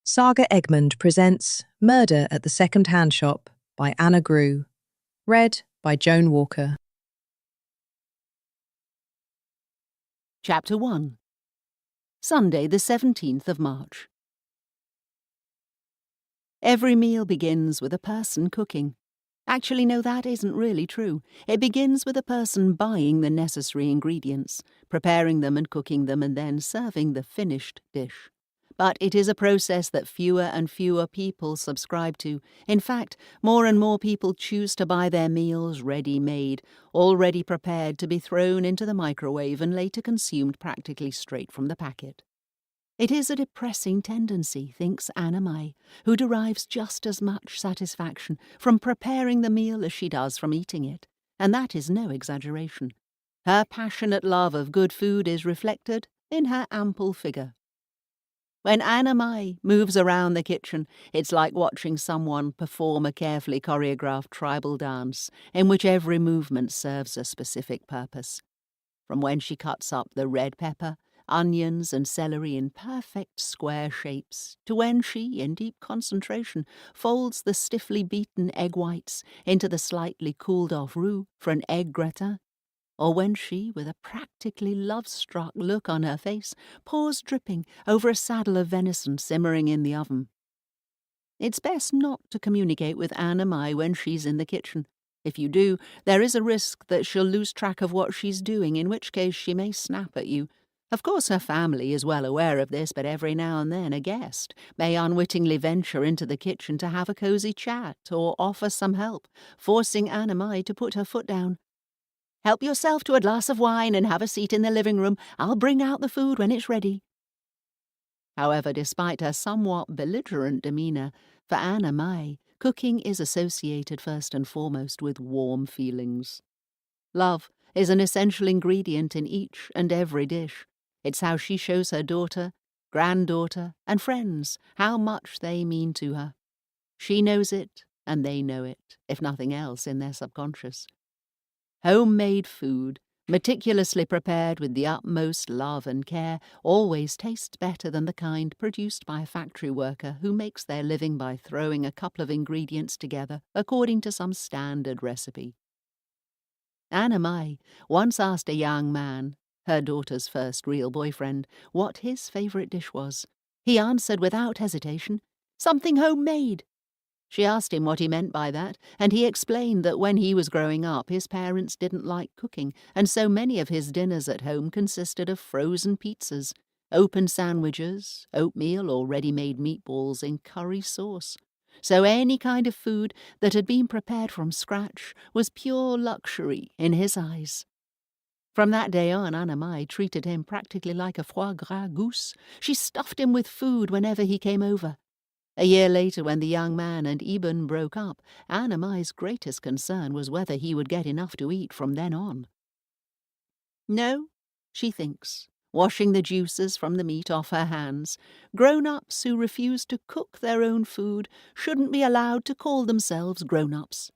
Saga Egmont presents Murder at the Second-Hand Shop by Anna Grue, read by Joan Walker. Chapter 1. Sunday, the 17th of March. Every meal begins with a person cooking. Actually, no, that isn't really true. It begins with a person buying the necessary ingredients, preparing them and cooking them, and then serving the finished dish. But it is a process that fewer and fewer people subscribe to. In fact, more and more people choose to buy their meals ready-made, already prepared to be thrown into the microwave and later consumed practically straight from the packet. It is a depressing tendency, thinks Anna Grue, who derives just as much satisfaction from preparing the meal as she does from eating it, and that is no exaggeration. Her passionate love of good food is reflected in her ample figure. When Anna Grue moves around the kitchen, it's like watching someone perform a carefully choreographed tribal dance in which every movement serves a specific purpose. From when she cuts up the red pepper, onions and celery in perfect square shapes, to when she, in deep concentration, folds the stiffly beaten egg whites into the slightly cooled-off roux for an egg gratin, or when she, with a practically love-struck look on her face, pours dripping over a saddle of venison simmering in the oven. It's best not to communicate with Anna Grue when she's in the kitchen. If you do, there is a risk that she'll lose track of what she's doing, in which case she may snap at you. Of course her family is well aware of this, but every now and then a guest may unwittingly venture into the kitchen to have a cosy chat or offer some help, forcing Anna Grue to put her foot down. "Help yourself to a glass of wine and have a seat in the living room. I'll bring out the food when it's ready." However, despite her somewhat belligerent demeanour, for Anna Grue, cooking is associated first and foremost with warm feelings. Love is an essential ingredient in each and every dish. It's how she shows her daughter, granddaughter, and friends how much they mean to her. She knows it, and they know it, if nothing else, in their subconscious. Homemade food, meticulously prepared with the utmost love and care, always tastes better than the kind produced by a factory worker who makes their living by throwing a couple of ingredients together according to some standard recipe. Anna Grue once asked a young man, her daughter's first real boyfriend, what his favourite dish was. He answered without hesitation, "Something homemade." She asked him what he meant by that, and he explained that when he was growing up his parents didn't like cooking, and so many of his dinners at home consisted of frozen pizzas, open sandwiches, oatmeal or ready-made meatballs in curry sauce. So any kind of food that had been prepared from scratch was pure luxury in his eyes. From that day on, Anna Grue treated him practically like a foie gras goose. She stuffed him with food whenever he came over. A year later, when the young man and Eben broke up, Anna Grue's greatest concern was whether he would get enough to eat from then on. No, she thinks, washing the juices from the meat off her hands, grown-ups who refuse to cook their own food shouldn't be allowed to call themselves grown-ups.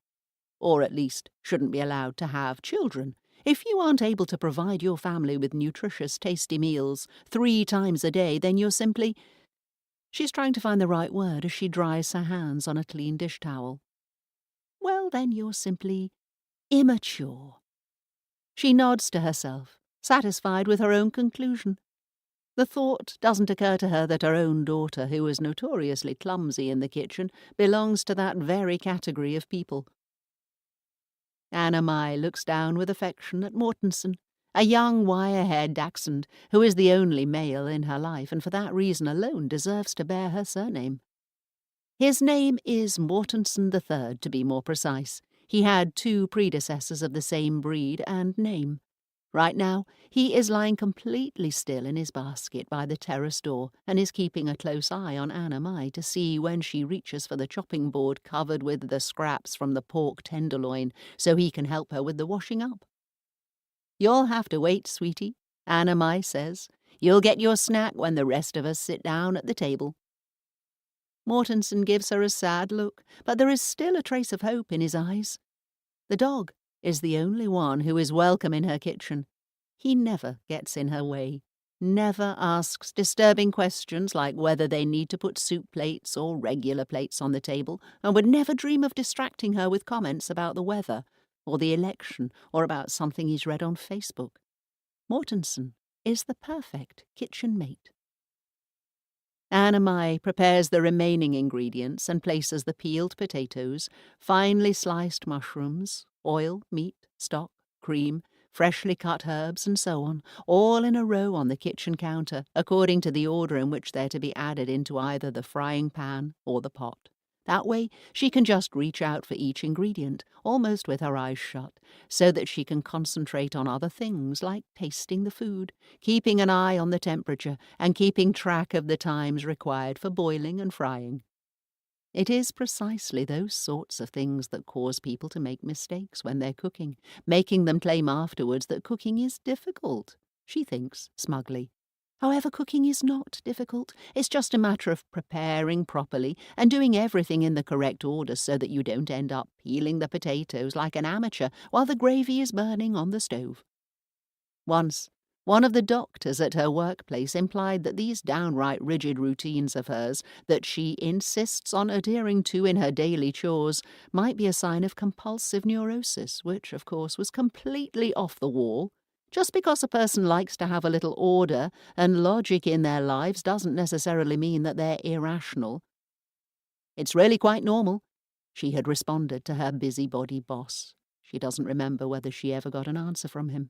Or at least shouldn't be allowed to have children. If you aren't able to provide your family with nutritious, tasty meals 3 times a day, then you're simply... She's trying to find the right word as she dries her hands on a clean dish towel. Well, then you're simply immature. She nods to herself, satisfied with her own conclusion. The thought doesn't occur to her that her own daughter, who is notoriously clumsy in the kitchen, belongs to that very category of people. Anna Grue looks down with affection at Mortensen, a young wire-haired dachshund who is the only male in her life and for that reason alone deserves to bear her surname. His name is Mortensen III, to be more precise. He had 2 predecessors of the same breed and name. Right now, he is lying completely still in his basket by the terrace door and is keeping a close eye on Anna Grue to see when she reaches for the chopping board covered with the scraps from the pork tenderloin so he can help her with the washing up. "You'll have to wait, sweetie," Anna Grue says. "You'll get your snack when the rest of us sit down at the table." Mortensen gives her a sad look, but there is still a trace of hope in his eyes. The dog is the only one who is welcome in her kitchen. He never gets in her way. never asks disturbing questions like whether they need to put soup plates or regular plates on the table, and would never dream of distracting her with comments about the weather, or the election, or about something he's read on Facebook. Mortensen is the perfect kitchen mate. Anna prepares the remaining ingredients and places the peeled potatoes, finely sliced mushrooms, oil, meat, stock, cream, freshly cut herbs, and so on, all in a row on the kitchen counter, according to the order in which they're to be added into either the frying pan or the pot. That way, she can just reach out for each ingredient, almost with her eyes shut, so that she can concentrate on other things like tasting the food, keeping an eye on the temperature, and keeping track of the times required for boiling and frying. It is precisely those sorts of things that cause people to make mistakes when they're cooking, making them claim afterwards that cooking is difficult, she thinks smugly. However, cooking is not difficult. It's just a matter of preparing properly and doing everything in the correct order so that you don't end up peeling the potatoes like an amateur while the gravy is burning on the stove. Once, one of the doctors at her workplace implied that these downright rigid routines of hers that she insists on adhering to in her daily chores might be a sign of compulsive neurosis, which, of course, was completely off the wall. Just because a person likes to have a little order and logic in their lives doesn't necessarily mean that they're irrational. It's really quite normal, she had responded to her busybody boss. She doesn't remember whether she ever got an answer from him.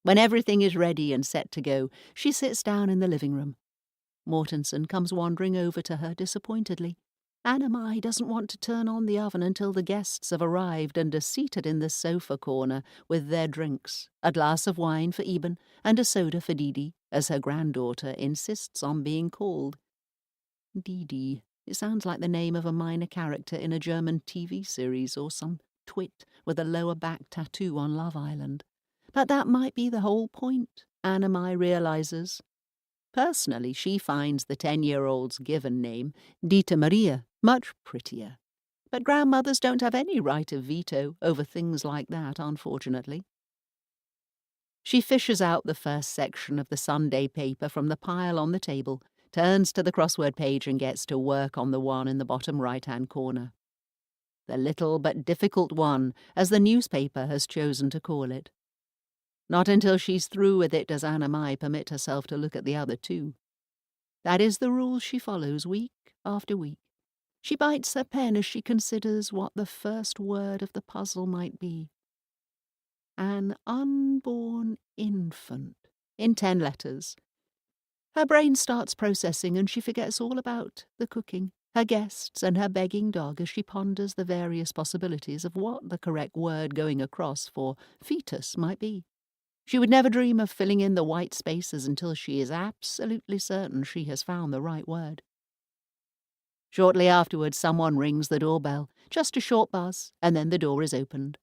When everything is ready and set to go, she sits down in the living room. Mortensen comes wandering over to her disappointedly. Anna doesn't want to turn on the oven until the guests have arrived and are seated in the sofa corner with their drinks, a glass of wine for Eben and a soda for Didi, as her granddaughter insists on being called. Didi. It sounds like the name of a minor character in a German TV series or some twit with a lower back tattoo on Love Island. But that might be the whole point, Anna realizes. Personally, she finds the 10-year-old's given name, Dita Maria, much prettier. But grandmothers don't have any right of veto over things like that, unfortunately. She fishes out the first section of the Sunday paper from the pile on the table, turns to the crossword page and gets to work on the one in the bottom right-hand corner. The little but difficult one, as the newspaper has chosen to call it. Not until she's through with it does Anna permit herself to look at the other two. That is the rule she follows week after week. She bites her pen as she considers what the first word of the puzzle might be. An unborn infant, in 10 letters. Her brain starts processing and she forgets all about the cooking, her guests and her begging dog as she ponders the various possibilities of what the correct word going across for fetus might be. She would never dream of filling in the white spaces until she is absolutely certain she has found the right word. Shortly afterwards, someone rings the doorbell, just a short buzz, and then the door is opened.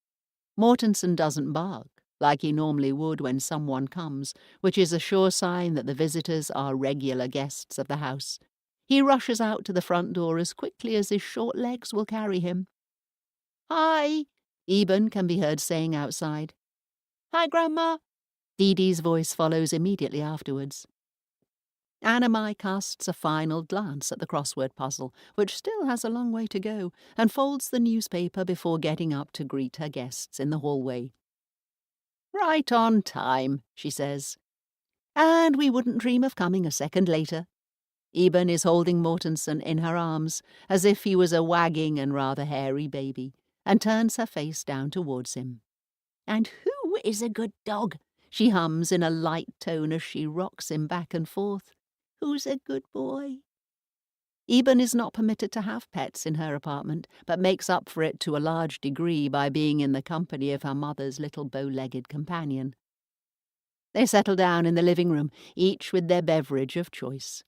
Mortensen doesn't bark, like he normally would when someone comes, which is a sure sign that the visitors are regular guests of the house. He rushes out to the front door as quickly as his short legs will carry him. "Hi," Eben can be heard saying outside. "Hi, Grandma." Didi's voice follows immediately afterwards. Anna casts a final glance at the crossword puzzle, which still has a long way to go, and folds the newspaper before getting up to greet her guests in the hallway. "Right on time," she says. "And we wouldn't dream of coming a second later." Eben is holding Mortensen in her arms, as if he was a wagging and rather hairy baby, and turns her face down towards him. "And who is a good dog?" she hums in a light tone as she rocks him back and forth. "Who's a good boy?" Eben is not permitted to have pets in her apartment, but makes up for it to a large degree by being in the company of her mother's little bow-legged companion. They settle down in the living room, each with their beverage of choice.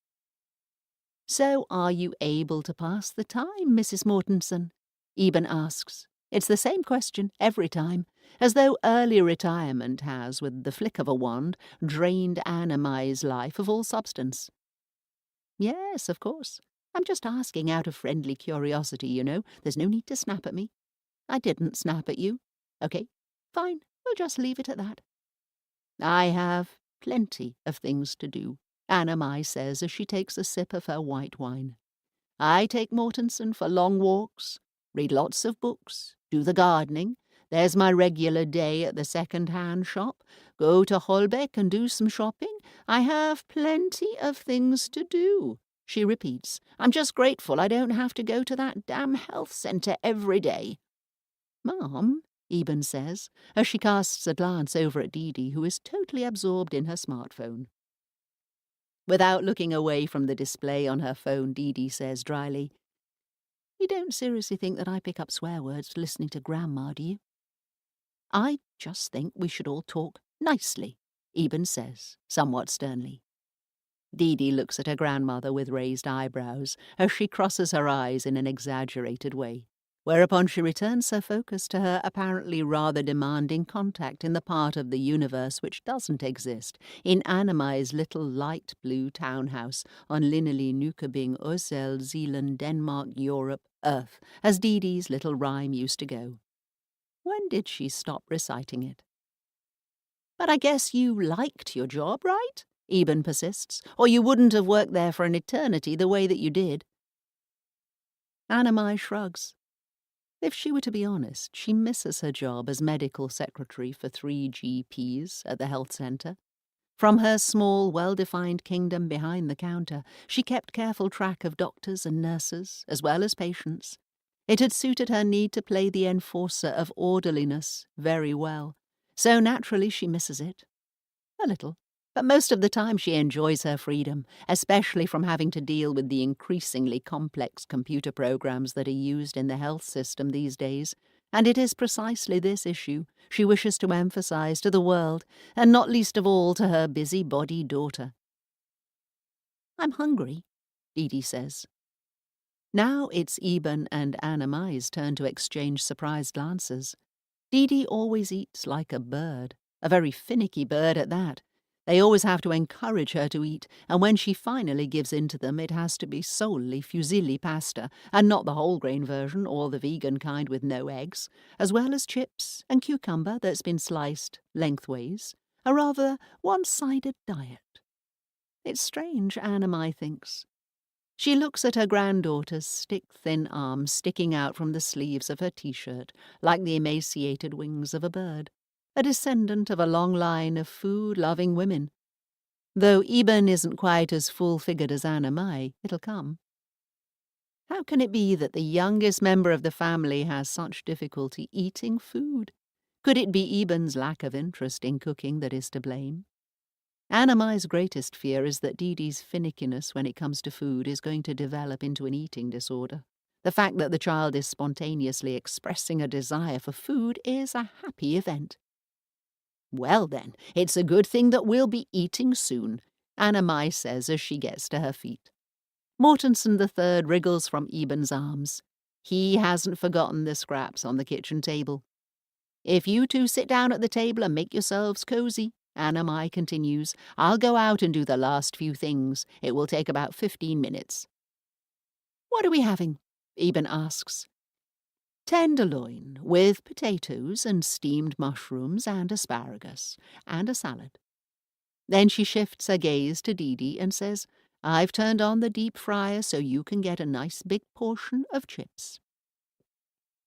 "So are you able to pass the time, Mrs. Mortensen?" Eben asks. It's the same question every time, as though early retirement has, with the flick of a wand, drained Anna life of all substance. "Yes, of course. I'm just asking out of friendly curiosity, you know. There's no need to snap at me." "I didn't snap at you." "Okay, fine. We'll just leave it at that." "I have plenty of things to do," Anna Mai says as she takes a sip of her white wine. "I take Mortensen for long walks, read lots of books, do the gardening. There's my regular day at the second-hand shop, go to Holbeck and do some shopping. I have plenty of things to do," she repeats. "I'm just grateful I don't have to go to that damn health centre every day." "Mom," Eben says, as she casts a glance over at Dee, who is totally absorbed in her smartphone. Without looking away from the display on her phone, Dee says dryly, "You don't seriously think that I pick up swear words listening to Grandma, do you?" "I just think we should all talk nicely," Eben says, somewhat sternly. Dee looks at her grandmother with raised eyebrows as she crosses her eyes in an exaggerated way, whereupon she returns her focus to her apparently rather demanding contact in the part of the universe which doesn't exist, in Anna Mai's little light blue townhouse on Linnely Nykøbing Osel, Zealand, Denmark, Europe, Earth, as Dee's little rhyme used to go. When did she stop reciting it? "But I guess you liked your job, right?" Eben persists, "or you wouldn't have worked there for an eternity the way that you did." Anna Mai shrugs. If she were to be honest, she misses her job as medical secretary for 3 GPs at the health centre. From her small, well-defined kingdom behind the counter, she kept careful track of doctors and nurses, as well as patients. It had suited her need to play the enforcer of orderliness very well, so naturally she misses it. A little. But most of the time she enjoys her freedom, especially from having to deal with the increasingly complex computer programs that are used in the health system these days, and it is precisely this issue she wishes to emphasize to the world, and not least of all to her busybody daughter. "I'm hungry," Dee says. Now it's Eben and Anna Mai's turn to exchange surprised glances. Dee always eats like a bird, a very finicky bird at that. They always have to encourage her to eat, and when she finally gives in to them, it has to be solely fusilli pasta, and not the whole-grain version or the vegan kind with no eggs, as well as chips and cucumber that's been sliced lengthways, a rather one-sided diet. It's strange, Anna Mai thinks. She looks at her granddaughter's stick-thin arms sticking out from the sleeves of her T-shirt, like the emaciated wings of a bird, a descendant of a long line of food-loving women. Though Eben isn't quite as full-figured as Anna Mai, it'll come. How can it be that the youngest member of the family has such difficulty eating food? Could it be Eben's lack of interest in cooking that is to blame? Anna Mai's greatest fear is that Dee's finickiness when it comes to food is going to develop into an eating disorder. The fact that the child is spontaneously expressing a desire for food is a happy event. "Well then, it's a good thing that we'll be eating soon," Anna Mai says as she gets to her feet. Mortensen III wriggles from Eben's arms. He hasn't forgotten the scraps on the kitchen table. "If you two sit down at the table and make yourselves cozy," Anna Mai continues, "I'll go out and do the last few things. It will take about 15 minutes. "What are we having?" Eben asks. "Tenderloin, with potatoes and steamed mushrooms and asparagus, and a salad." Then she shifts her gaze to Dee and says, "I've turned on the deep fryer so you can get a nice big portion of chips."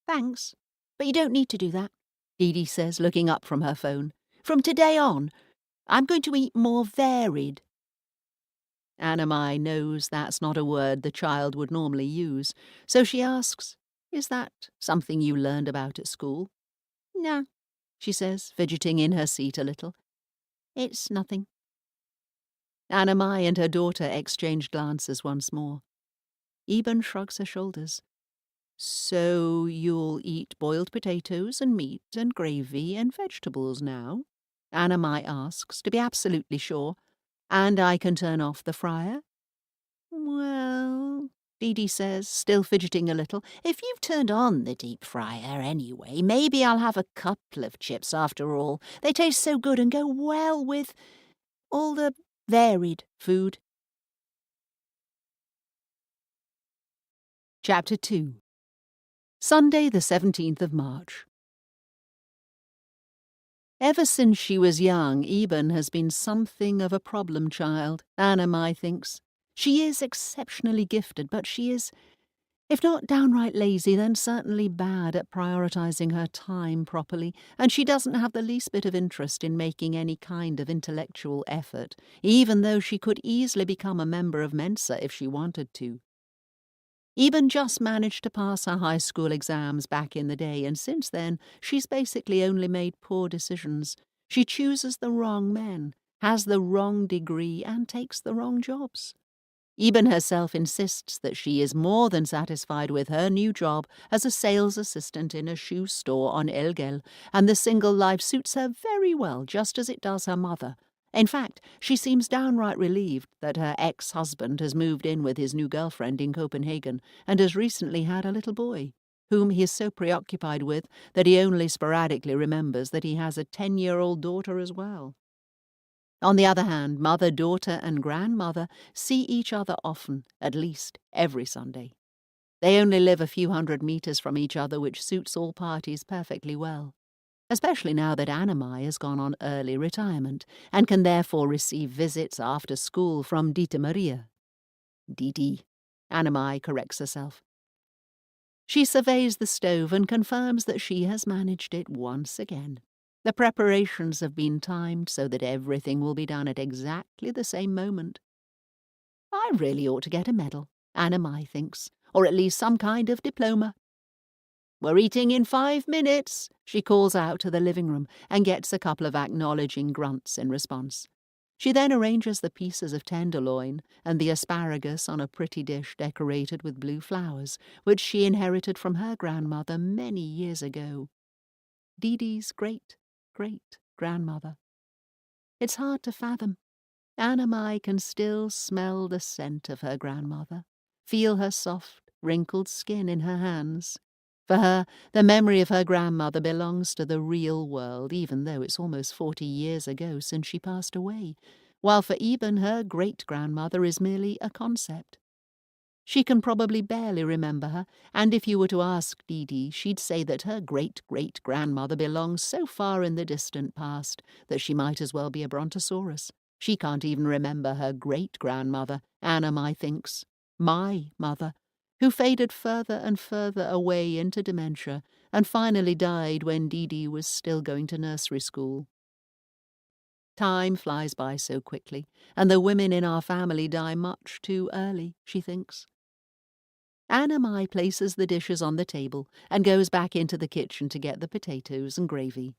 "Thanks, but you don't need to do that," Dee says, looking up from her phone. "From today on, I'm going to eat more varied." Anna Mai knows that's not a word the child would normally use, so she asks, "Is that something you learned about at school?" "Nah," she says, fidgeting in her seat a little. "It's nothing." Anna Mai and her daughter exchange glances once more. Eben shrugs her shoulders. "So you'll eat boiled potatoes and meat and gravy and vegetables now?" Anna Mai asks, to be absolutely sure. "And I can turn off the fryer?" "Well," Dee says, still fidgeting a little, "if you've turned on the deep fryer anyway, maybe I'll have a couple of chips after all. They taste so good and go well with all the varied food." Chapter 2. Sunday the 17th of March. Ever since she was young, Eben has been something of a problem child, Anna Mai thinks. She is exceptionally gifted, but she is, if not downright lazy, then certainly bad at prioritizing her time properly, and she doesn't have the least bit of interest in making any kind of intellectual effort, even though she could easily become a member of Mensa if she wanted to. Eben just managed to pass her high school exams back in the day, and since then she's basically only made poor decisions. She chooses the wrong men, has the wrong degree, and takes the wrong jobs. Eben herself insists that she is more than satisfied with her new job as a sales assistant in a shoe store on Elgel, and the single life suits her very well, just as it does her mother. In fact, she seems downright relieved that her ex-husband has moved in with his new girlfriend in Copenhagen and has recently had a little boy, whom he is so preoccupied with that he only sporadically remembers that he has a 10-year-old daughter as well. On the other hand, mother, daughter, and grandmother see each other often, at least every Sunday. They only live a few hundred meters from each other, which suits all parties perfectly well, especially now that Anna Mai has gone on early retirement and can therefore receive visits after school from Dita Maria. Didi, Anna Mai corrects herself. She surveys the stove and confirms that she has managed it once again. The preparations have been timed so that everything will be done at exactly the same moment. I really ought to get a medal, Anna Mai thinks, or at least some kind of diploma. "We're eating in 5 minutes," she calls out to the living room and gets a couple of acknowledging grunts in response. She then arranges the pieces of tenderloin and the asparagus on a pretty dish decorated with blue flowers, which she inherited from her grandmother many years ago. Didi's great-great-grandmother. It's hard to fathom. Anna Mai can still smell the scent of her grandmother, feel her soft, wrinkled skin in her hands. For her, the memory of her grandmother belongs to the real world, even though it's almost 40 years ago since she passed away, while for Eben, her great-grandmother is merely a concept. She can probably barely remember her, and if you were to ask Didi, she'd say that her great-great-grandmother belongs so far in the distant past that she might as well be a brontosaurus. She can't even remember her great-grandmother, Anna Mai thinks, my mother, who faded further and further away into dementia and finally died when Didi was still going to nursery school. Time flies by so quickly, and the women in our family die much too early, she thinks. Anna Mai places the dishes on the table and goes back into the kitchen to get the potatoes and gravy.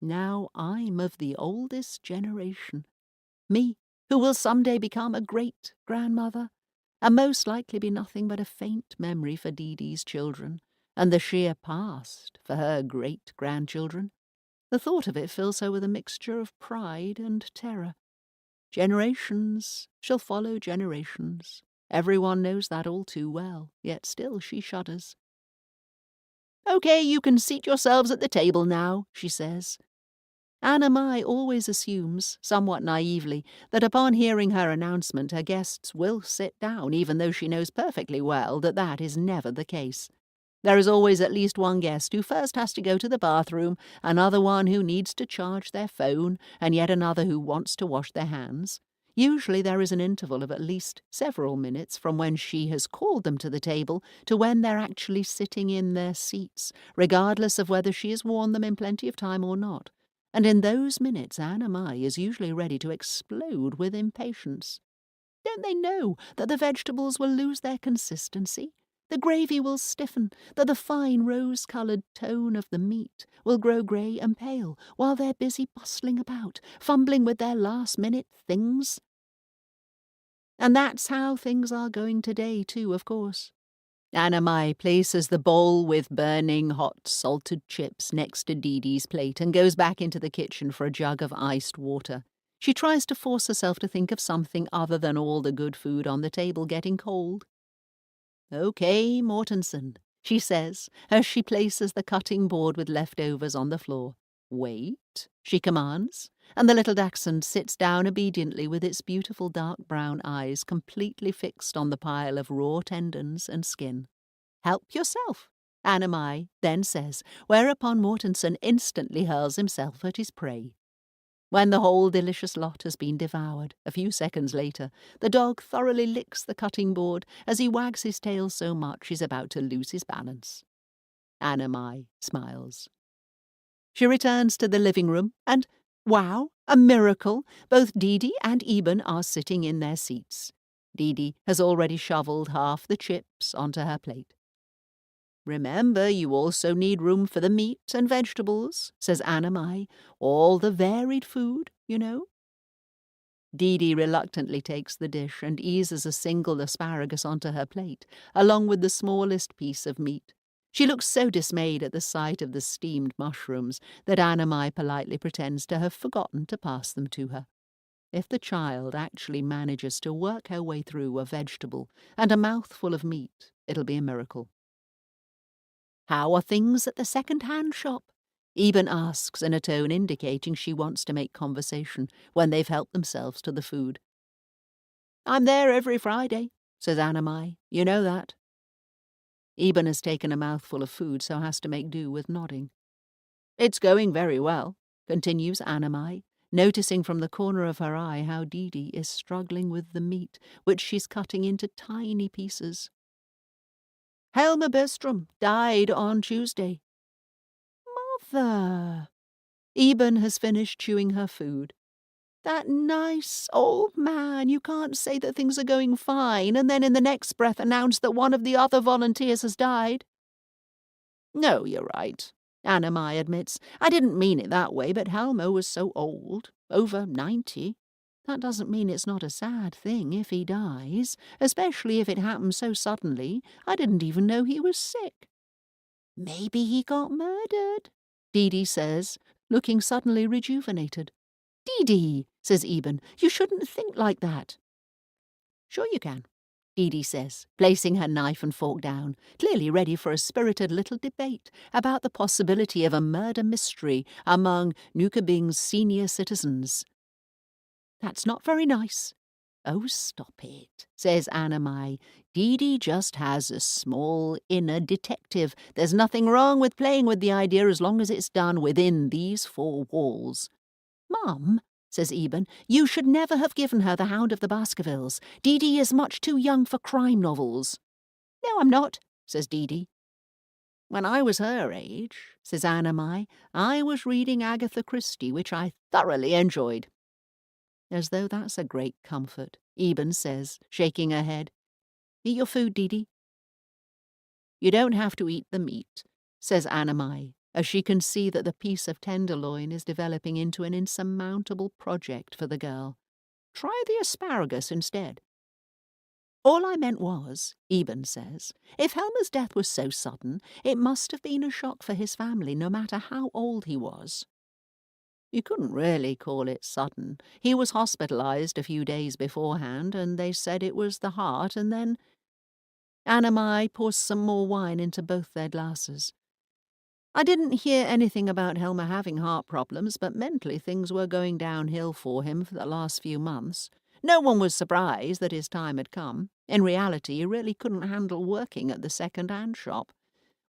Now I'm of the oldest generation. Me, who will someday become a great-grandmother, and most likely be nothing but a faint memory for Didi's children, and the sheer past for her great-grandchildren. The thought of it fills her with a mixture of pride and terror. Generations shall follow generations. Everyone knows that all too well, yet still she shudders. "Okay, you can seat yourselves at the table now," she says. Anna Mai always assumes, somewhat naively, that upon hearing her announcement her guests will sit down, even though she knows perfectly well that that is never the case. There is always at least one guest who first has to go to the bathroom, another one who needs to charge their phone, and yet another who wants to wash their hands. Usually there is an interval of at least several minutes from when she has called them to the table to when they're actually sitting in their seats, regardless of whether she has warned them in plenty of time or not. And in those minutes Anna Mai is usually ready to explode with impatience. Don't they know that the vegetables will lose their consistency? The gravy will stiffen, that the fine rose-coloured tone of the meat will grow grey and pale, while they're busy bustling about, fumbling with their last-minute things? And that's how things are going today, too, of course. Anna Mai places the bowl with burning hot salted chips next to Didi's plate and goes back into the kitchen for a jug of iced water. She tries to force herself to think of something other than all the good food on the table getting cold. "Okay, Mortensen," she says, as she places the cutting board with leftovers on the floor. "Wait," she commands, and the little dachshund sits down obediently with its beautiful dark brown eyes completely fixed on the pile of raw tendons and skin. "Help yourself," Anna then says, whereupon Mortensen instantly hurls himself at his prey. When the whole delicious lot has been devoured, a few seconds later, the dog thoroughly licks the cutting board as he wags his tail so much he's about to lose his balance. Anna smiles. She returns to the living room and, wow, a miracle, both Didi and Eben are sitting in their seats. Didi has already shoveled half the chips onto her plate. Remember, you also need room for the meat and vegetables, says Anna all the varied food, you know. Didi reluctantly takes the dish and eases a single asparagus onto her plate, along with the smallest piece of meat. She looks so dismayed at the sight of the steamed mushrooms that Anna politely pretends to have forgotten to pass them to her. If the child actually manages to work her way through a vegetable and a mouthful of meat, it'll be a miracle. How are things at the second-hand shop? Eben asks in a tone indicating she wants to make conversation when they've helped themselves to the food. I'm there every Friday, says Anna You know that. Eben has taken a mouthful of food, so has to make do with nodding. It's going very well, continues Anna noticing from the corner of her eye how Didi is struggling with the meat, which she's cutting into tiny pieces. Helma Bergström died on Tuesday. Mother! Eben has finished chewing her food. That nice old man, you can't say that things are going fine and then in the next breath announce that one of the other volunteers has died. No, you're right, Anna admits. I didn't mean it that way, but Helma was so old, over 90. That doesn't mean it's not a sad thing if he dies, especially if it happens so suddenly. I didn't even know he was sick. Maybe he got murdered, Didi says, looking suddenly rejuvenated. Didi, says Eben, you shouldn't think like that. Sure you can, Didi says, placing her knife and fork down, clearly ready for a spirited little debate about the possibility of a murder mystery among Nykøbing's senior citizens. That's not very nice. Oh, stop it, says Anna Didi just has a small inner detective. There's nothing wrong with playing with the idea as long as it's done within these four walls. Mum, says Eben, you should never have given her The Hound of the Baskervilles. Didi is much too young for crime novels. No, I'm not, says Didi. When I was her age, says Anna I was reading Agatha Christie, which I thoroughly enjoyed. As though that's a great comfort, Eben says, shaking her head. Eat your food, Didi. You don't have to eat the meat, says Anna as she can see that the piece of tenderloin is developing into an insurmountable project for the girl. Try the asparagus instead. All I meant was, Eben says, if Helma's death was so sudden, it must have been a shock for his family, no matter how old he was. You couldn't really call it sudden. He was hospitalized a few days beforehand, and they said it was the heart, and then Anna pours some more wine into both their glasses. I didn't hear anything about Helma having heart problems, but mentally things were going downhill for him for the last few months. No one was surprised that his time had come. In reality, he really couldn't handle working at the second-hand shop.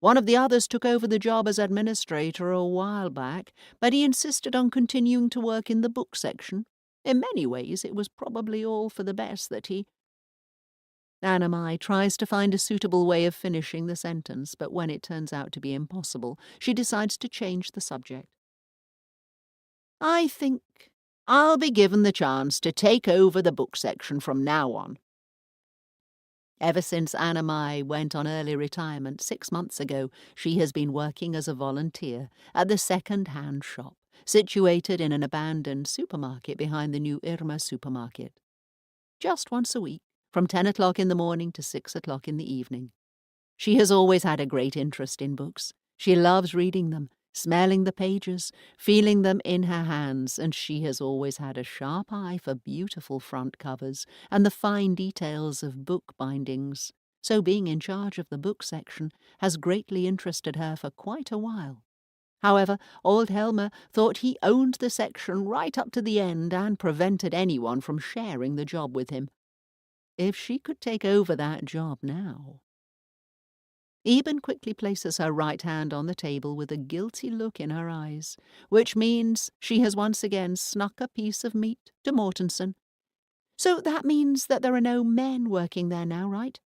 One of the others took over the job as administrator a while back, but he insisted on continuing to work in the book section. In many ways, it was probably all for the best that he... Anna tries to find a suitable way of finishing the sentence, but when it turns out to be impossible, she decides to change the subject. I think I'll be given the chance to take over the book section from now on. Ever since Anna went on early retirement 6 months ago, she has been working as a volunteer at the second-hand shop, situated in an abandoned supermarket behind the new Irma supermarket. Just once a week, from 10 o'clock in the morning to 6 o'clock in the evening. She has always had a great interest in books. She loves reading them, smelling the pages, feeling them in her hands, and she has always had a sharp eye for beautiful front covers and the fine details of book bindings, so being in charge of the book section has greatly interested her for quite a while. However, old Helma thought he owned the section right up to the end and prevented anyone from sharing the job with him. If she could take over that job now... Eben quickly places her right hand on the table with a guilty look in her eyes, which means she has once again snuck a piece of meat to Mortensen. So that means that there are no men working there now, right?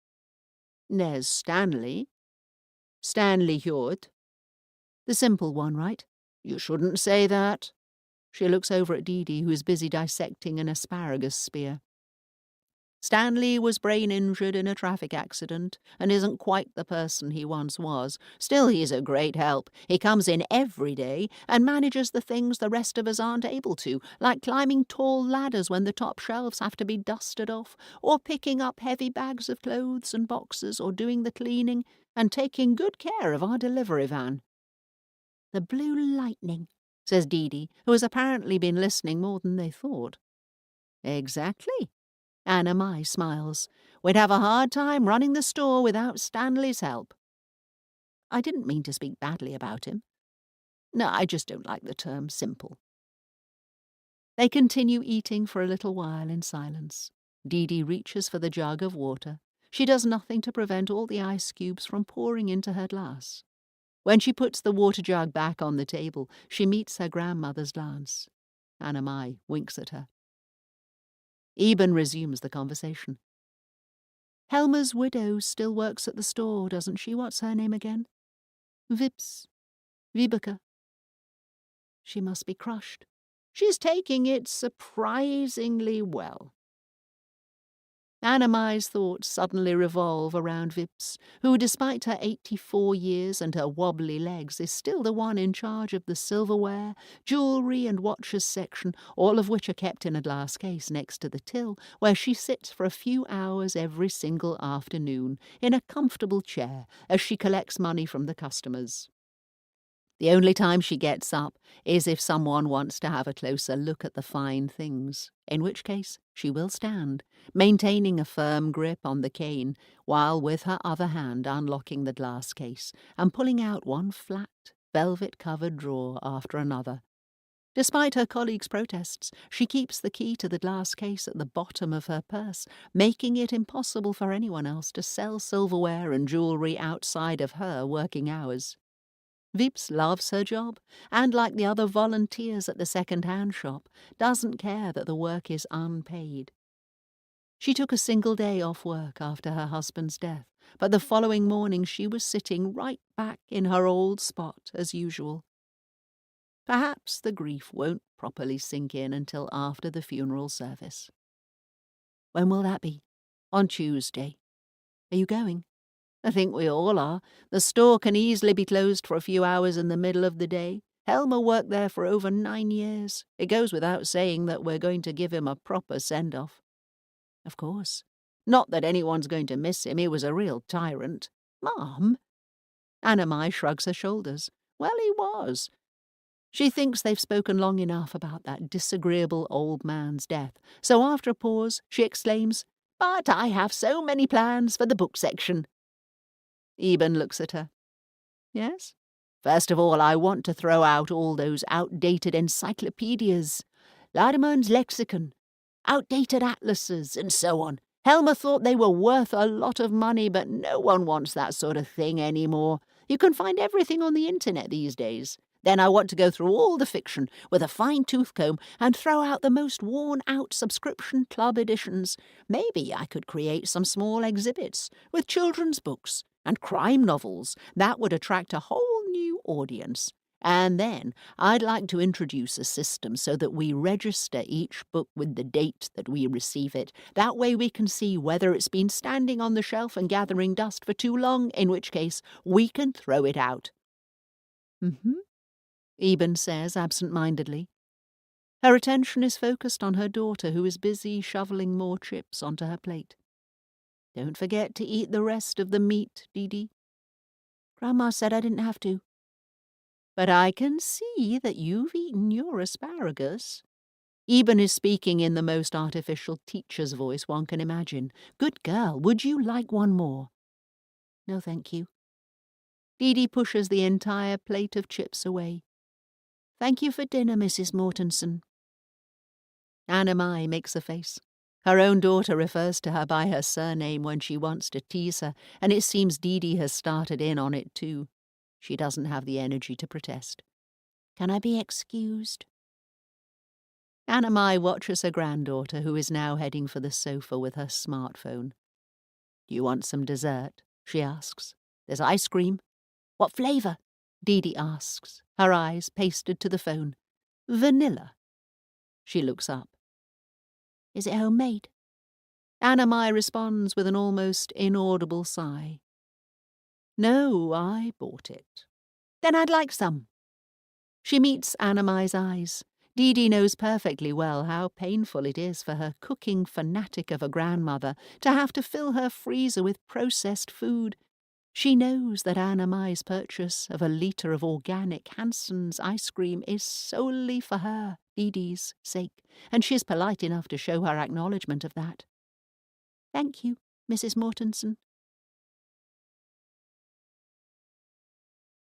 There's Stanley. Stanley Hjort. The simple one, right? You shouldn't say that. She looks over at Dee Dee, who is busy dissecting an asparagus spear. Stanley was brain-injured in a traffic accident and isn't quite the person he once was. Still, he's a great help. He comes in every day and manages the things the rest of us aren't able to, like climbing tall ladders when the top shelves have to be dusted off, or picking up heavy bags of clothes and boxes, or doing the cleaning, and taking good care of our delivery van. The blue lightning, says Dee Dee, who has apparently been listening more than they thought. Exactly. Anna Mai smiles. We'd have a hard time running the store without Stanley's help. I didn't mean to speak badly about him. No, I just don't like the term simple. They continue eating for a little while in silence. Dee Dee reaches for the jug of water. She does nothing to prevent all the ice cubes from pouring into her glass. When she puts the water jug back on the table, she meets her grandmother's glance. Anna Mai winks at her. Eben resumes the conversation. Helma's widow still works at the store, doesn't she? What's her name again? Vips. Vibeke. She must be crushed. She's taking it surprisingly well. Anna Mai's thoughts suddenly revolve around Vips, who, despite her 84 years and her wobbly legs, is still the one in charge of the silverware, jewellery and watches section, all of which are kept in a glass case next to the till, where she sits for a few hours every single afternoon in a comfortable chair as she collects money from the customers. The only time she gets up is if someone wants to have a closer look at the fine things, in which case she will stand, maintaining a firm grip on the cane, while with her other hand unlocking the glass case and pulling out one flat, velvet-covered drawer after another. Despite her colleagues' protests, she keeps the key to the glass case at the bottom of her purse, making it impossible for anyone else to sell silverware and jewellery outside of her working hours. Vips loves her job, and like the other volunteers at the second-hand shop, doesn't care that the work is unpaid. She took a single day off work after her husband's death, but the following morning she was sitting right back in her old spot as usual. Perhaps the grief won't properly sink in until after the funeral service. When will that be? On Tuesday. Are you going? I think we all are. The store can easily be closed for a few hours in the middle of the day. Helma worked there for over 9 years. It goes without saying that we're going to give him a proper send-off. Of course. Not that anyone's going to miss him. He was a real tyrant. Mom? Anna Mai shrugs her shoulders. Well, he was. She thinks they've spoken long enough about that disagreeable old man's death. So after a pause, she exclaims, But I have so many plans for the book section. Eben looks at her. Yes? First of all, I want to throw out all those outdated encyclopedias, Larimer's lexicon, outdated atlases, and so on. Helma thought they were worth a lot of money, but no one wants that sort of thing anymore. You can find everything on the internet these days. Then I want to go through all the fiction with a fine-tooth comb and throw out the most worn-out subscription club editions. Maybe I could create some small exhibits with children's books and crime novels. That would attract a whole new audience. And then I'd like to introduce a system so that we register each book with the date that we receive it. That way we can see whether it's been standing on the shelf and gathering dust for too long, in which case we can throw it out. Eben says absent-mindedly. Her attention is focused on her daughter, who is busy shoveling more chips onto her plate. Don't forget to eat the rest of the meat, Dee Dee. Grandma said I didn't have to. But I can see that you've eaten your asparagus. Eben is speaking in the most artificial teacher's voice one can imagine. Good girl, would you like one more? No, thank you. Dee Dee pushes the entire plate of chips away. Thank you for dinner, Mrs. Mortensen. Anna Mai makes a face. Her own daughter refers to her by her surname when she wants to tease her, and it seems Dee has started in on it too. She doesn't have the energy to protest. "Can I be excused?" Anna Mai watches her granddaughter, who is now heading for the sofa with her smartphone. "Do you want some dessert?" she asks. "There's ice cream." "What flavour?" Dee asks, her eyes pasted to the phone. "Vanilla." She looks up. "Is it homemade?" Anna Mai responds with an almost inaudible sigh. "No, I bought it." "Then I'd like some." She meets Anna Mai's eyes. Dee knows perfectly well how painful it is for her cooking fanatic of a grandmother to have to fill her freezer with processed food. She knows that Anna Mai's purchase of a litre of organic Hanson's ice cream is solely for her, Dee's sake, and she is polite enough to show her acknowledgement of that. "Thank you, Mrs Mortensen."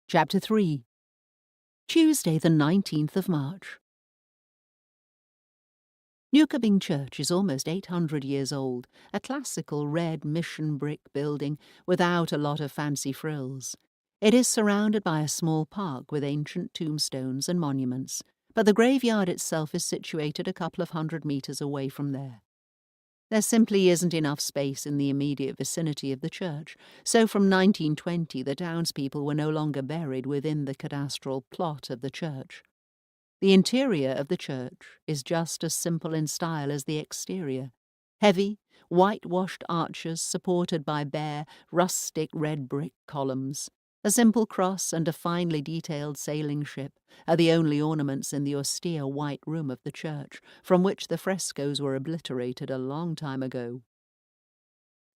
Chapter 3. Tuesday the 19th of March. Newcoming Church is almost 800 years old, a classical red mission brick building without a lot of fancy frills. It is surrounded by a small park with ancient tombstones and monuments, but the graveyard itself is situated a couple of 100 metres away from there. There simply isn't enough space in the immediate vicinity of the church, so from 1920 the townspeople were no longer buried within the cadastral plot of the church. The interior of the church is just as simple in style as the exterior. Heavy, whitewashed arches supported by bare, rustic red brick columns. A simple cross and a finely detailed sailing ship are the only ornaments in the austere white room of the church, from which the frescoes were obliterated a long time ago.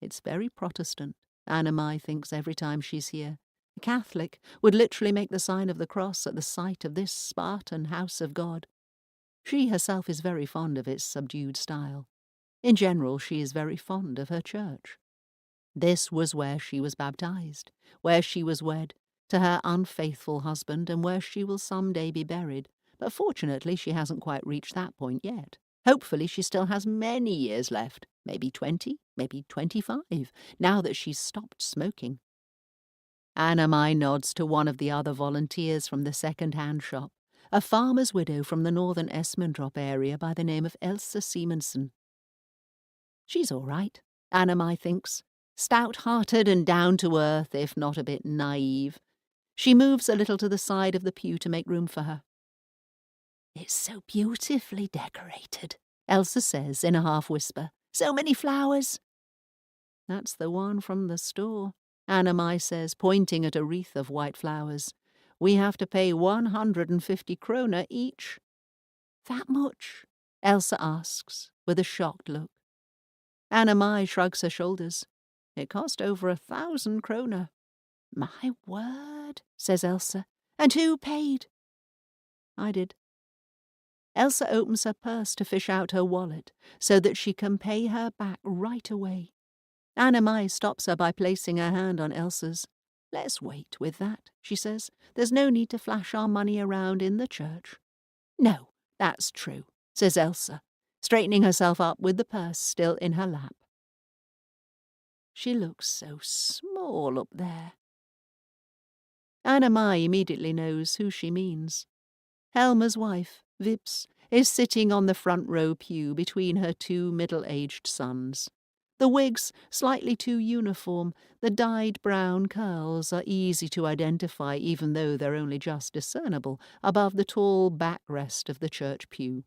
It's very Protestant, Anna Mai thinks every time she's here. A Catholic would literally make the sign of the cross at the sight of this Spartan house of God. She herself is very fond of its subdued style. In general, she is very fond of her church. This was where she was baptized, where she was wed to her unfaithful husband, and where she will some day be buried. But fortunately, she hasn't quite reached that point yet. Hopefully, she still has many years left, maybe 20, maybe 25, now that she's stopped smoking. Anna Mai nods to one of the other volunteers from the second-hand shop, a farmer's widow from the northern Esmondrop area by the name of Elsa Simonsen. She's all right, Anna Mai thinks, stout-hearted and down-to-earth, if not a bit naive. She moves a little to the side of the pew to make room for her. "It's so beautifully decorated," Elsa says in a half-whisper. "So many flowers." "That's the one from the store," Anna Mai says, pointing at a wreath of white flowers. "We have to pay 150 kroner each." "That much?" Elsa asks, with a shocked look. Anna Mai shrugs her shoulders. "It cost over 1,000 kroner. "My word," says Elsa. "And who paid?" "I did." Elsa opens her purse to fish out her wallet so that she can pay her back right away. Anna Mai stops her by placing her hand on Elsa's. "Let's wait with that," she says. "There's no need to flash our money around in the church." "No, that's true," says Elsa, straightening herself up with the purse still in her lap. She looks so small up there. Anna Mai immediately knows who she means. Helma's wife, Vips, is sitting on the front row pew between her two middle-aged sons. The wigs, slightly too uniform, the dyed brown curls are easy to identify even though they're only just discernible above the tall backrest of the church pew.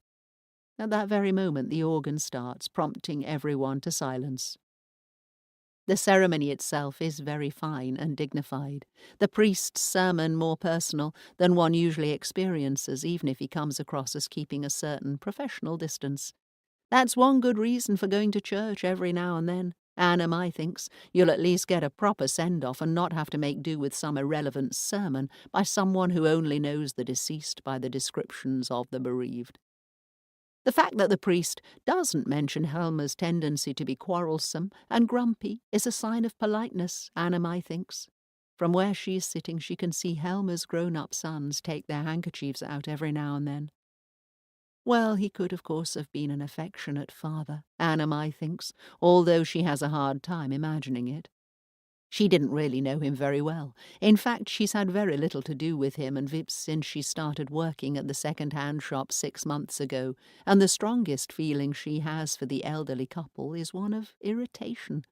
At that very moment the organ starts, prompting everyone to silence. The ceremony itself is very fine and dignified, the priest's sermon more personal than one usually experiences, even if he comes across as keeping a certain professional distance. That's one good reason for going to church every now and then. Anna Mai thinks you'll at least get a proper send-off and not have to make do with some irrelevant sermon by someone who only knows the deceased by the descriptions of the bereaved. The fact that the priest doesn't mention Helma's tendency to be quarrelsome and grumpy is a sign of politeness, Anna Mai thinks. From where she's sitting, she can see Helma's grown-up sons take their handkerchiefs out every now and then. Well, he could, of course, have been an affectionate father, Anna thinks, although she has a hard time imagining it. She didn't really know him very well. In fact, she's had very little to do with him and Vips since she started working at the second-hand shop 6 months ago, and the strongest feeling she has for the elderly couple is one of irritation.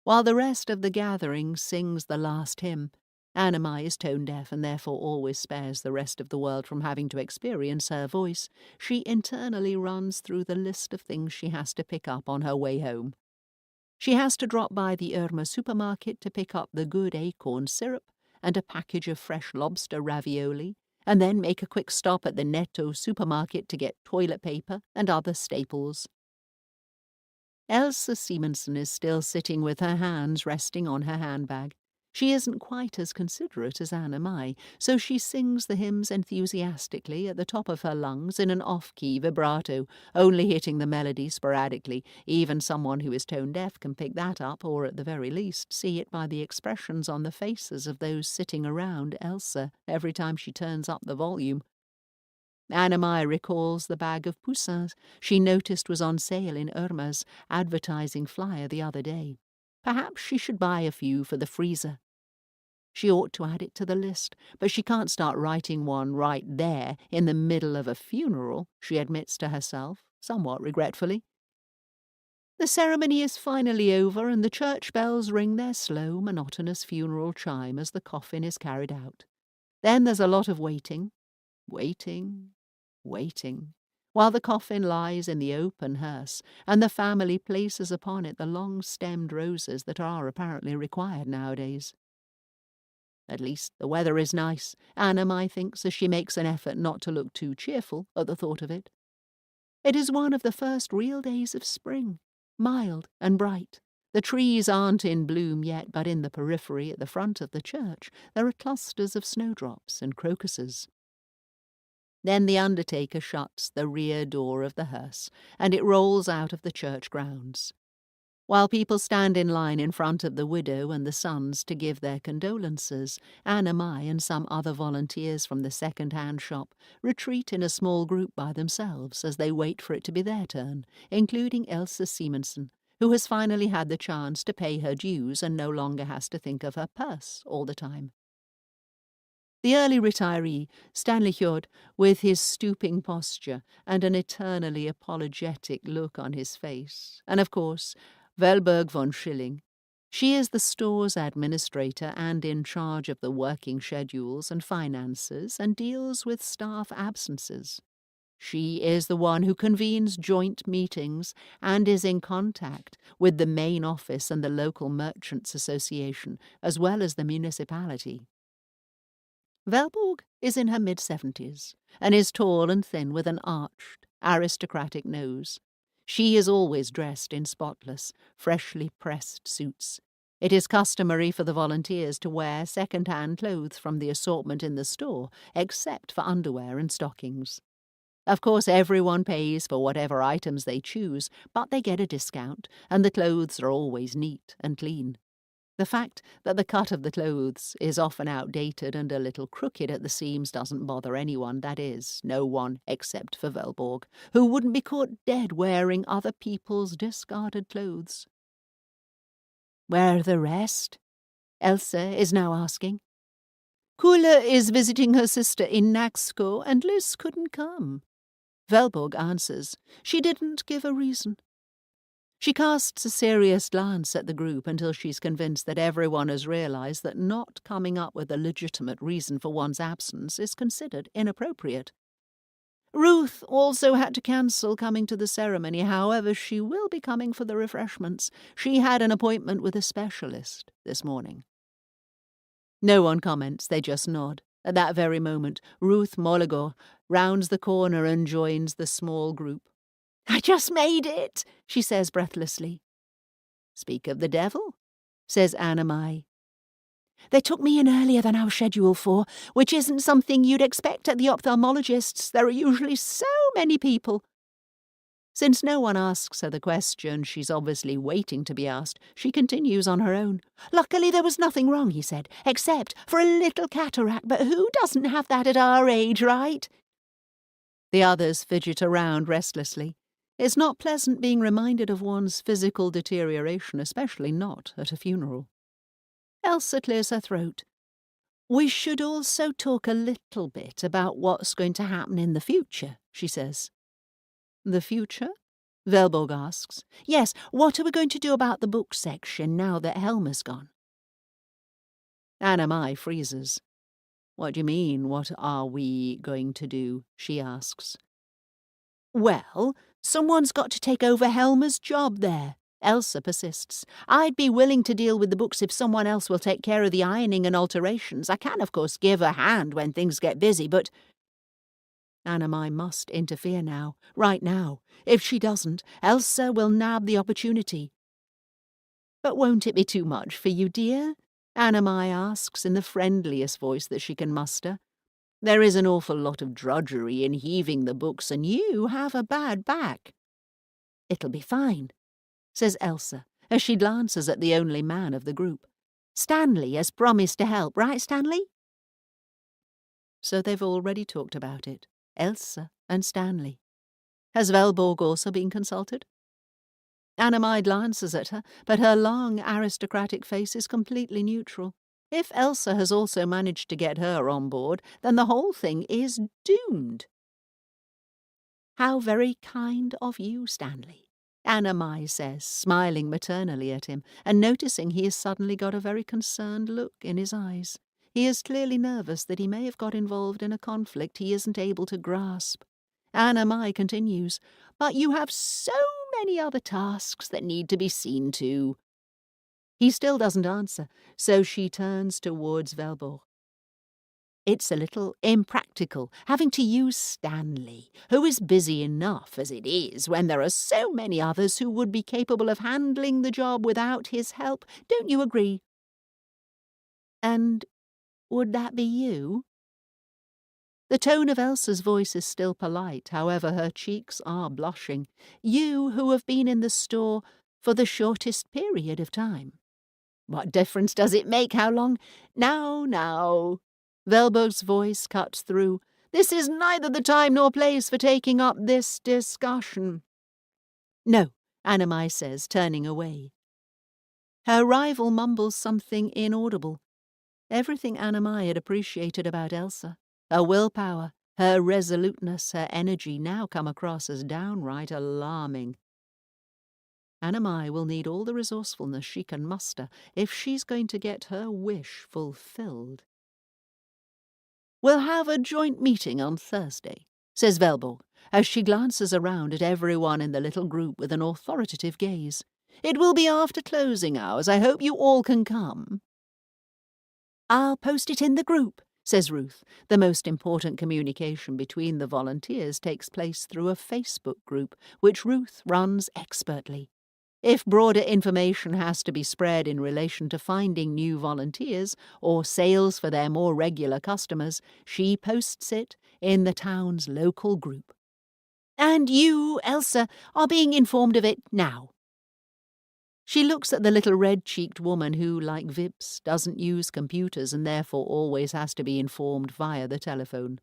While the rest of the gathering sings the last hymn, Anna is tone-deaf and therefore always spares the rest of the world from having to experience her voice. She internally runs through the list of things she has to pick up on her way home. She has to drop by the Irma supermarket to pick up the good acorn syrup and a package of fresh lobster ravioli, and then make a quick stop at the Netto supermarket to get toilet paper and other staples. Elsa Simonsen is still sitting with her hands resting on her handbag. She isn't quite as considerate as Anna, so she sings the hymns enthusiastically at the top of her lungs in an off-key vibrato, only hitting the melody sporadically. Even someone who is tone-deaf can pick that up, or at the very least see it by the expressions on the faces of those sitting around Elsa every time she turns up the volume. Anna recalls the bag of poussins she noticed was on sale in Irma's advertising flyer the other day. Perhaps she should buy a few for the freezer. She ought to add it to the list, but she can't start writing one right there in the middle of a funeral, she admits to herself, somewhat regretfully. The ceremony is finally over, and the church bells ring their slow, monotonous funeral chime as the coffin is carried out. Then there's a lot of waiting, while the coffin lies in the open hearse, and the family places upon it the long-stemmed roses that are apparently required nowadays. At least the weather is nice, Anna thinks as she makes an effort not to look too cheerful at the thought of it. It is one of the first real days of spring, mild and bright. The trees aren't in bloom yet, but in the periphery at the front of the church there are clusters of snowdrops and crocuses. Then the undertaker shuts the rear door of the hearse, and it rolls out of the church grounds. While people stand in line in front of the widow and the sons to give their condolences, Anna and some other volunteers from the second-hand shop retreat in a small group by themselves as they wait for it to be their turn, including Elsa Simonsen, who has finally had the chance to pay her dues and no longer has to think of her purse all the time. The early retiree, Stanley Hjord, with his stooping posture and an eternally apologetic look on his face, and of course, Velberg von Schilling. She is the store's administrator and in charge of the working schedules and finances and deals with staff absences. She is the one who convenes joint meetings and is in contact with the main office and the local merchants' association, as well as the municipality. Velborg is in her mid-70s and is tall and thin with an arched, aristocratic nose. She is always dressed in spotless, freshly pressed suits. It is customary for the volunteers to wear second-hand clothes from the assortment in the store, except for underwear and stockings. Of course, everyone pays for whatever items they choose, but they get a discount, and the clothes are always neat and clean. The fact that the cut of the clothes is often outdated and a little crooked at the seams doesn't bother anyone, that is, no one except for Velborg, who wouldn't be caught dead wearing other people's discarded clothes. Where are the rest? Elsa is now asking. Kula is visiting her sister in Naxco, and Liz couldn't come. Velborg answers. She didn't give a reason. She casts a serious glance at the group until she's convinced that everyone has realized that not coming up with a legitimate reason for one's absence is considered inappropriate. Ruth also had to cancel coming to the ceremony, however she will be coming for the refreshments. She had an appointment with a specialist this morning. No one comments, they just nod. At that very moment, Ruth Molligor rounds the corner and joins the small group. I just made it, she says breathlessly. Speak of the devil, says Anna. They took me in earlier than I was scheduled for, which isn't something you'd expect at the ophthalmologist's. There are usually so many people. Since no one asks her the question she's obviously waiting to be asked, she continues on her own. Luckily there was nothing wrong, he said, except for a little cataract, but who doesn't have that at our age, right? The others fidget around restlessly. It's not pleasant being reminded of one's physical deterioration, especially not at a funeral. Elsa clears her throat. We should also talk a little bit about what's going to happen in the future, she says. The future? Velborg asks. Yes, what are we going to do about the book section now that Helma's gone? Anna Mai freezes. What do you mean, what are we going to do? She asks. Well, someone's got to take over Helma's job there, Elsa persists. I'd be willing to deal with the books if someone else will take care of the ironing and alterations. I can, of course, give a hand when things get busy, but... Anna Mai must interfere now, right now. If she doesn't, Elsa will nab the opportunity. But won't it be too much for you, dear? Anna Mai asks in the friendliest voice that she can muster. There is an awful lot of drudgery in heaving the books, and you have a bad back. It'll be fine, says Elsa, as she glances at the only man of the group. Stanley has promised to help, right, Stanley? So they've already talked about it, Elsa and Stanley. Has Velborg also been consulted? Anna Mai glances at her, but her long, aristocratic face is completely neutral. If Elsa has also managed to get her on board, then the whole thing is doomed. How very kind of you, Stanley, Anna Mai says, smiling maternally at him, and noticing he has suddenly got a very concerned look in his eyes. He is clearly nervous that he may have got involved in a conflict he isn't able to grasp. Anna Mai continues, but you have so many other tasks that need to be seen to. He still doesn't answer, so she turns towards Velborg. It's a little impractical, having to use Stanley, who is busy enough as it is when there are so many others who would be capable of handling the job without his help. Don't you agree? And would that be you? The tone of Elsa's voice is still polite, however her cheeks are blushing. You who have been in the store for the shortest period of time. What difference does it make how long? Now. Velborg's voice cuts through. This is neither the time nor place for taking up this discussion. No, Anna Mai says, turning away. Her rival mumbles something inaudible. Everything Anna Mai had appreciated about Elsa, her willpower, her resoluteness, her energy, now come across as downright alarming. Anna Mai will need all the resourcefulness she can muster if she's going to get her wish fulfilled. We'll have a joint meeting on Thursday, says Velborg, as she glances around at everyone in the little group with an authoritative gaze. It will be after closing hours. I hope you all can come. I'll post it in the group, says Ruth. The most important communication between the volunteers takes place through a Facebook group, which Ruth runs expertly. If broader information has to be spread in relation to finding new volunteers or sales for their more regular customers, she posts it in the town's local group. And you, Elsa, are being informed of it now. She looks at the little red-cheeked woman who, like Vips, doesn't use computers and therefore always has to be informed via the telephone.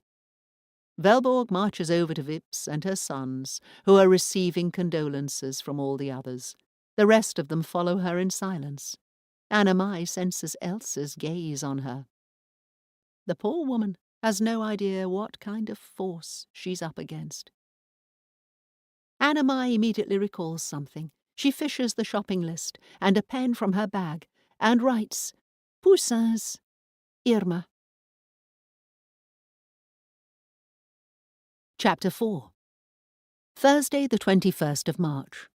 Velborg marches over to Vips and her sons, who are receiving condolences from all the others. The rest of them follow her in silence. Anna Mai senses Elsa's gaze on her. The poor woman has no idea what kind of force she's up against. Anna Mai immediately recalls something. She fishes the shopping list and a pen from her bag and writes, Poussins, Irma. Chapter 4. Thursday, the 21st of March.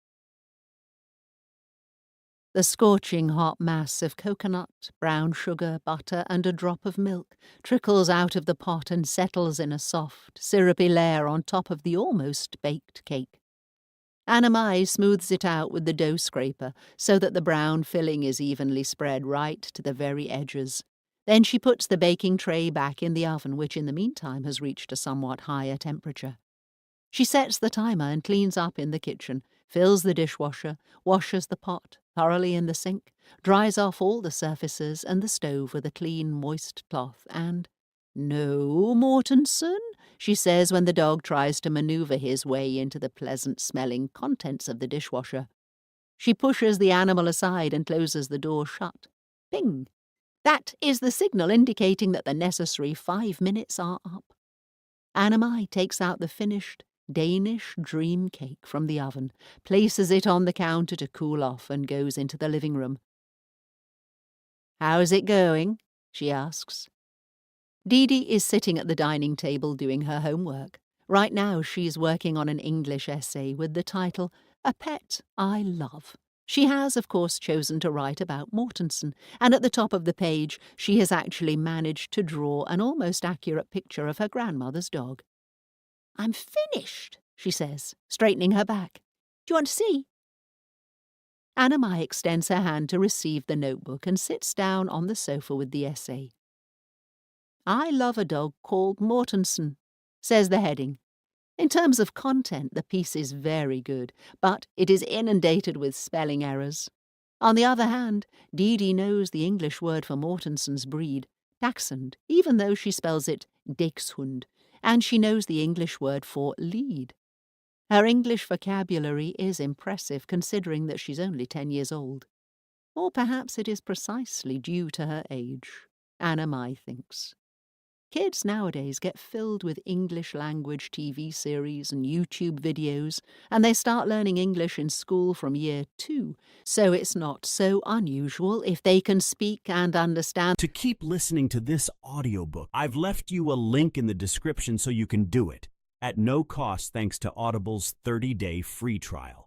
The scorching hot mass of coconut, brown sugar, butter, and a drop of milk trickles out of the pot and settles in a soft, syrupy layer on top of the almost baked cake. Anna Mai smooths it out with the dough scraper so that the brown filling is evenly spread right to the very edges. Then she puts the baking tray back in the oven, which in the meantime has reached a somewhat higher temperature. She sets the timer and cleans up in the kitchen, fills the dishwasher, washes the pot thoroughly in the sink, dries off all the surfaces and the stove with a clean, moist cloth, and, "No, Mortensen," she says when the dog tries to maneuver his way into the pleasant-smelling contents of the dishwasher. She pushes the animal aside and closes the door shut. Ping! That is the signal indicating that the necessary 5 minutes are up. Anna takes out the finished Danish dream cake from the oven, places it on the counter to cool off, and goes into the living room. "How's it going?" she asks. Dee is sitting at the dining table doing her homework. Right now she's working on an English essay with the title, A Pet I Love. She has, of course, chosen to write about Mortensen, and at the top of the page she has actually managed to draw an almost accurate picture of her grandmother's dog. "I'm finished," she says, straightening her back. "Do you want to see?" Anna extends her hand to receive the notebook and sits down on the sofa with the essay. "I love a dog called Mortensen," says the heading. In terms of content, the piece is very good, but it is inundated with spelling errors. On the other hand, Dee knows the English word for Mortensen's breed, Dachshund, even though she spells it Dachshund, and she knows the English word for lead. Her English vocabulary is impressive considering that she's only 10 years old. Or perhaps it is precisely due to her age, Anna thinks. Kids nowadays get filled with English language TV series and YouTube videos, and they start learning English in school from year 2, so it's not so unusual if they can speak and understand. To keep listening to this audiobook, I've left you a link in the description so you can do it, at no cost thanks to Audible's 30-day free trial.